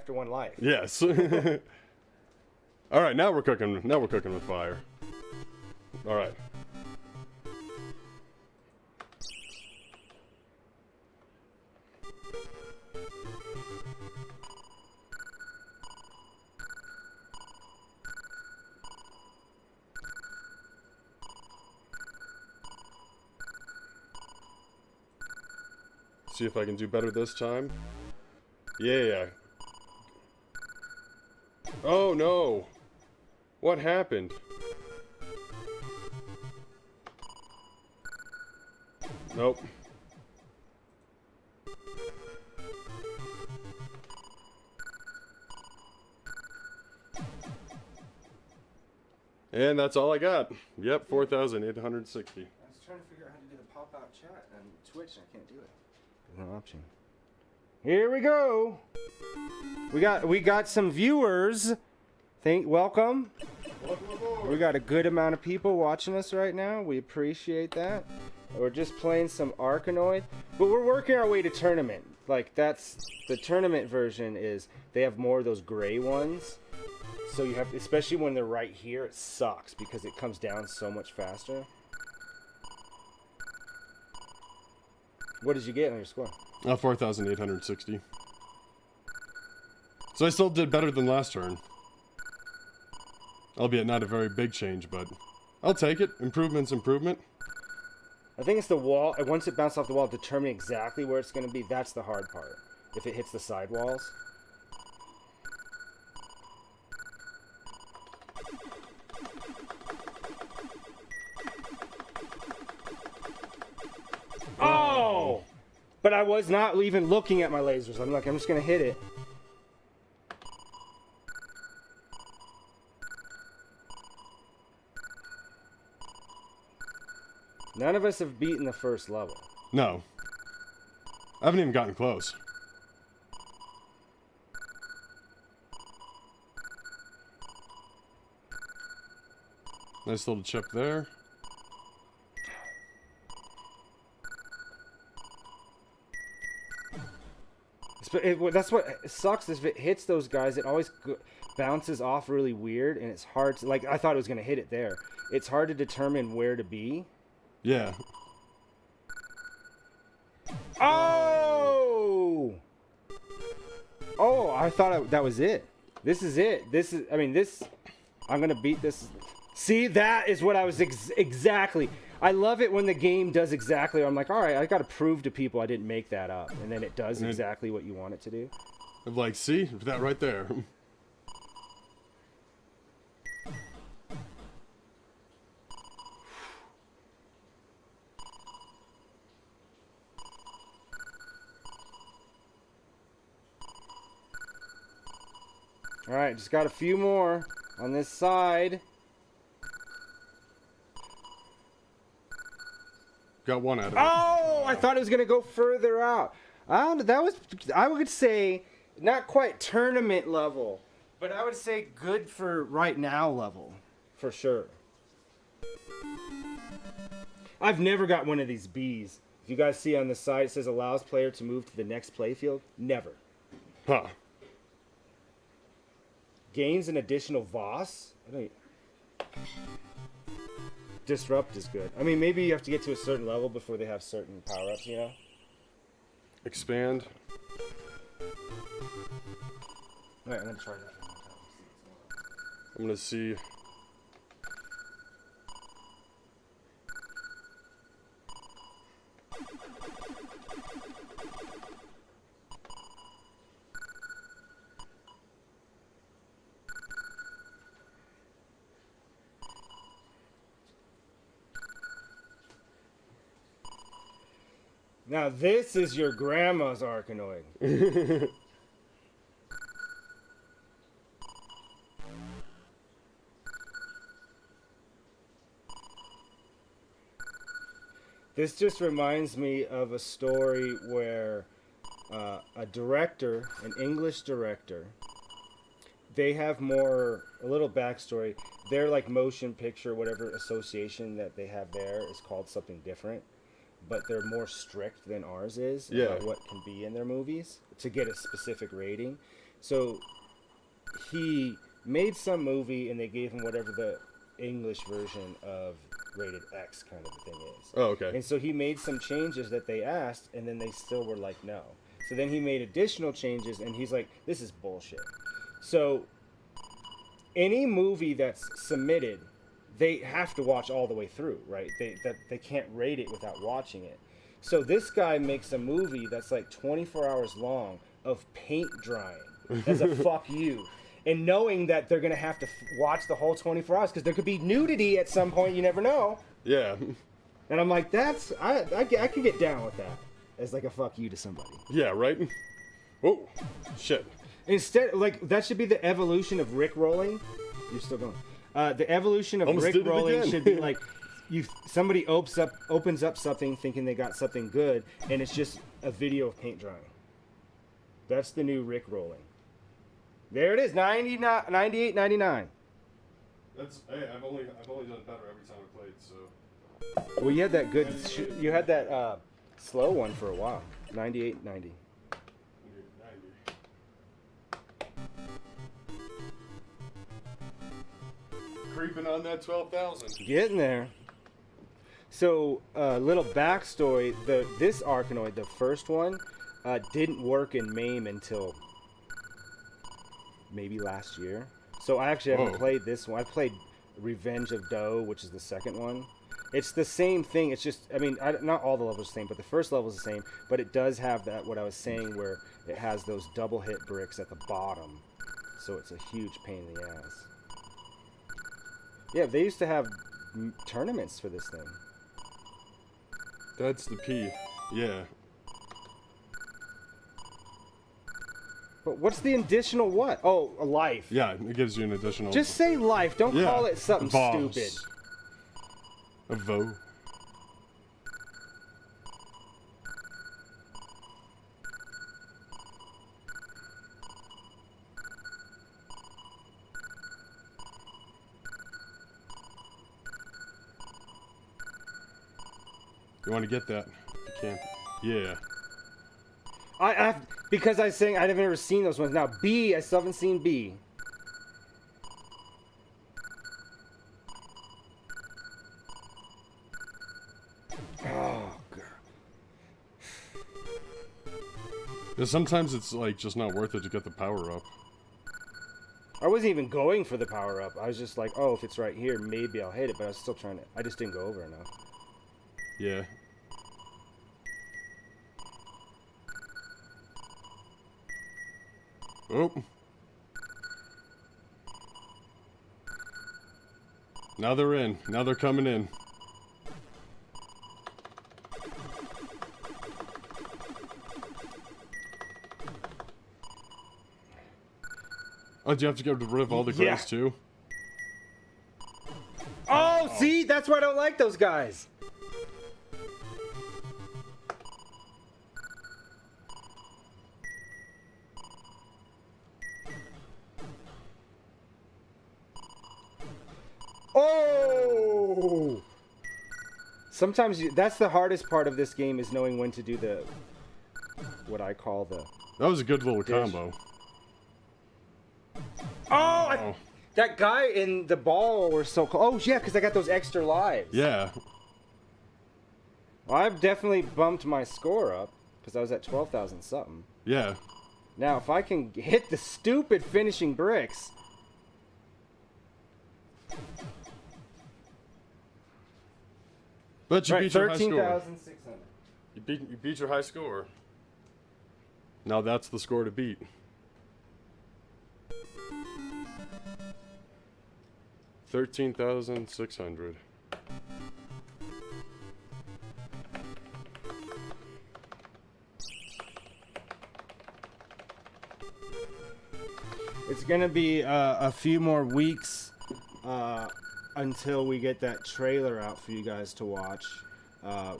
after one life. Yes. All right, now we're cooking. Now we're cooking with fire. All right. See if I can do better this time. Yeah. Oh no! What happened? Nope. And that's all I got. Yep, 4,860. I was trying to figure out how to do the pop-out chat on Twitch, and I can't do it. There's no option. Here we go. We got some viewers. Welcome. Welcome aboard. We got a good amount of people watching us right now. We appreciate that. We're just playing some Arkanoid, but we're working our way to tournament. Like, that's the tournament version. Is they have more of those gray ones. So you have, especially when they're right here, it sucks because it comes down so much faster. What did you get on your score? 4,860. So I still did better than last turn. Albeit not a very big change, but I'll take it. Improvement's improvement. I think it's the wall. Once it bounces off the wall, determining exactly where it's going to be, that's the hard part. If it hits the side walls. Oh! But I was not even looking at my lasers. I'm like, I'm just going to hit it. None of us have beaten the first level. No. I haven't even gotten close. Nice little chip there. That's what sucks is if it hits those guys, it always bounces off really weird, and it's hard to, like, I thought it was going to hit it there. It's hard to determine where to be. Yeah. Oh! Oh, I thought that was it. This is it. I'm going to beat this. See, that is what I was exactly. I love it when the game does exactly. I'm like, all right, I got to prove to people I didn't make that up. And then it does exactly what you want it to do. I'm like, see? That right there. All right, just got a few more on this side. Got one out of it. Oh, I thought it was going to go further out. That was, I would say, not quite tournament level, but I would say good for right now level, for sure. I've never got one of these Bs. If you guys see on the side, it says allows player to move to the next playfield. Never. Huh. Gains an additional Voss. Disrupt is good. I mean, maybe you have to get to a certain level before they have certain power-ups, you know? Expand. Alright, I'm going to try that. I'm going to see. Now this is your grandma's Arkanoid. This just reminds me of a story where a director, an English director, they have a little backstory. Their like motion picture, whatever association that they have there is called something different. But they're more strict than ours is about what can be in their movies to get a specific rating. So he made some movie and they gave him whatever the English version of rated X kind of a thing is. Oh, okay. And so he made some changes that they asked, and then they still were like, no. So then he made additional changes, and he's like, this is bullshit. So any movie that's submitted, they have to watch all the way through, right? They can't rate it without watching it. So this guy makes a movie that's like 24 hours long of paint drying as a fuck you. And knowing that they're going to have to watch the whole 24 hours because there could be nudity at some point, you never know. Yeah. And I'm like, I could get down with that as like a fuck you to somebody. Yeah, right? Oh, shit. Instead, like, that should be the evolution of Rick rolling. You're still going. The evolution of Almost Rick did it rolling again. should be like, somebody opens up something thinking they got something good, and it's just a video of paint drying. That's the new Rick rolling. There it is, 98.99. That's I've only done it better every time I played, so. Well, you had that good. You had that slow one for a while. 98.90. 90. Creeping on that 12,000. Getting there. So, little backstory: this Arkanoid, the first one, didn't work in MAME until maybe last year. So I actually haven't played this one. I played Revenge of Doe, which is the second one. It's the same thing. It's just, I mean, not all the levels are the same, but the first level is the same. But it does have that, what I was saying, where it has those double hit bricks at the bottom. So it's a huge pain in the ass. Yeah, they used to have tournaments for this thing. That's the P. Yeah. But what's the additional what? Oh, a life. Yeah, it gives you an additional. Just say life. Don't call it something stupid. A voe. You want to get that? You can't. Yeah. Because I was saying I've never seen those ones. Now B, I still haven't seen B. Oh, God. Yeah, sometimes it's like just not worth it to get the power up. I wasn't even going for the power up. I was just like, oh, if it's right here, maybe I'll hit it. But I was still trying to. I just didn't go over enough. Yeah. Oh. Now they're in. Now they're coming in. Oh, do you have to get rid of all the grass too? Oh, see? That's why I don't like those guys. Oh! Sometimes that's the hardest part of this game is knowing when to do what I call the... That was a good little combo. Oh! That guy in the ball were so close. Oh, yeah, because I got those extra lives. Yeah. Well, I've definitely bumped my score up because I was at 12,000 something. Yeah. Now, if I can hit the stupid finishing bricks... But you beat your high score. 13,600. You beat your high score. Now that's the score to beat. $13,600. It's gonna be a few more weeks until we get that trailer out for you guys to watch.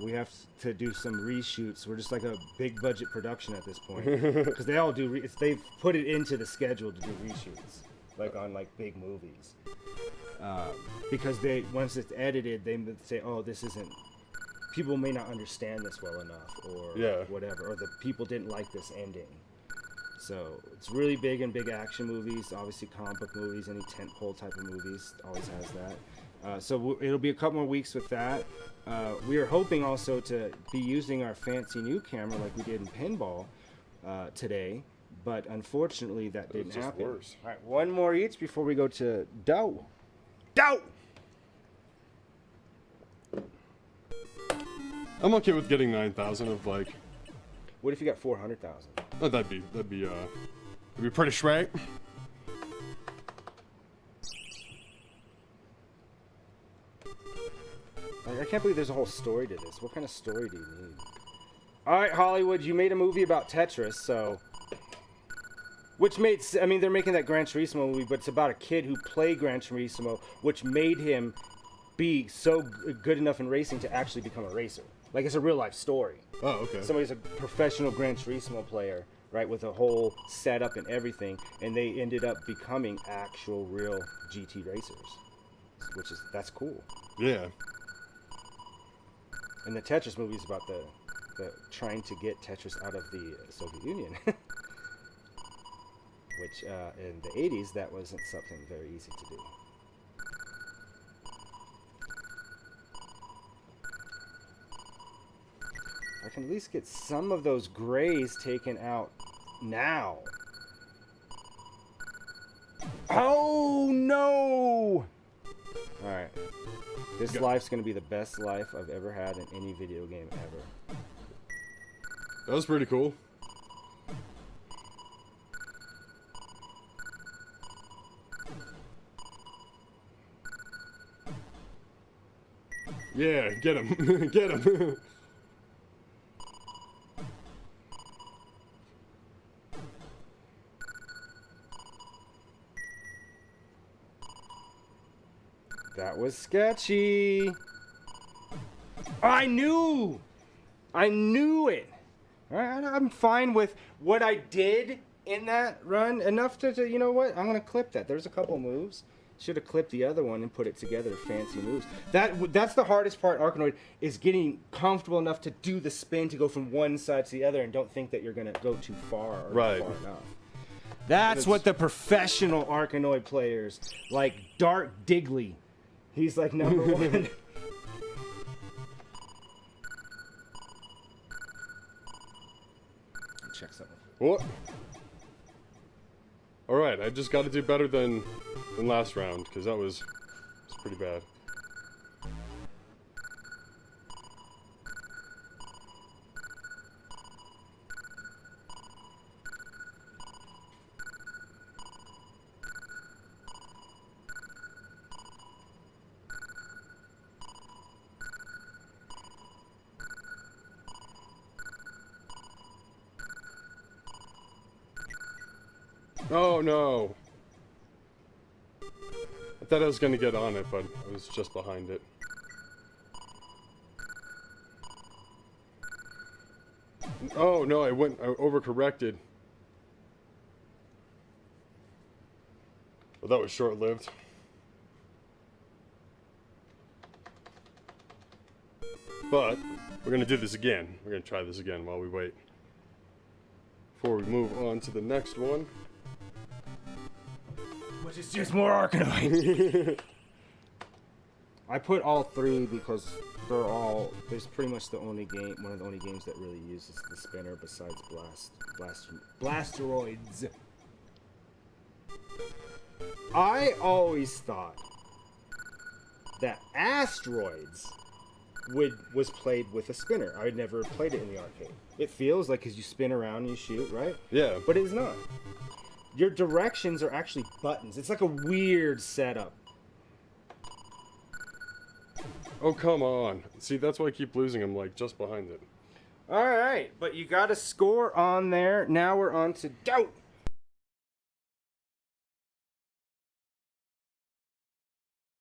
We have to do some reshoots. We're just like a big budget production at this point because they all do. They've put it into the schedule to do reshoots, like on like big movies. Because once it's edited, they say, "Oh, this isn't." People may not understand this well enough, or whatever, or the people didn't like this ending. So it's really big in big action movies, obviously comic book movies, any tentpole type of movies always has that. So it'll be a couple more weeks with that. We are hoping also to be using our fancy new camera like we did in pinball today, but unfortunately that didn't happen. Worse. All right, one more each before we go to Dow. Dow! I'm okay with getting 9,000 of like. What if you got 400,000? Oh, that'd be pretty sweet. I can't believe there's a whole story to this. What kind of story do you need? All right, Hollywood, you made a movie about Tetris, so. Which made, I mean, they're making that Gran Turismo movie, but it's about a kid who played Gran Turismo, which made him be so good enough in racing to actually become a racer. Like, it's a real life story. Oh, okay. Somebody's a professional Gran Turismo player, right, with a whole setup and everything, and they ended up becoming actual real GT racers, that's cool. Yeah. And the Tetris movie is about the trying to get Tetris out of the Soviet Union. Which, in the 80s, that wasn't something very easy to do. I can at least get some of those grays taken out now. Oh, no! Alright. This life's going to be the best life I've ever had in any video game ever. That was pretty cool. Yeah, get him. Get him. That was sketchy. I knew it. All right, I'm fine with what I did in that run. Enough to you know what? I'm gonna clip that. There's a couple moves. Should have clipped the other one and put it together. Fancy moves. That's the hardest part. Arkanoid is getting comfortable enough to do the spin to go from one side to the other, and don't think that you're gonna go too far or right. far enough. That's what the professional Arkanoid players like. Dark Digley. He's like number one. Check something. What? All right, I just got to do better than last round because that was pretty bad. Oh no! I thought I was gonna get on it, but I was just behind it. Oh no, I overcorrected. Well, that was short-lived. But we're gonna do this again. We're gonna try this again while we wait. Before we move on to the next one. Which is just more Arkanoid. I put all three because there's pretty much one of the only games that really uses the spinner besides Blasteroids. I always thought that Asteroids was played with a spinner. I had never played it in the arcade. It feels like because you spin around and you shoot, right? Yeah. But it's not. Your directions are actually buttons. It's like a weird setup. Oh, come on. See, that's why I keep losing. I'm like just behind it. All right, but you got a score on there. Now we're on to Doubt.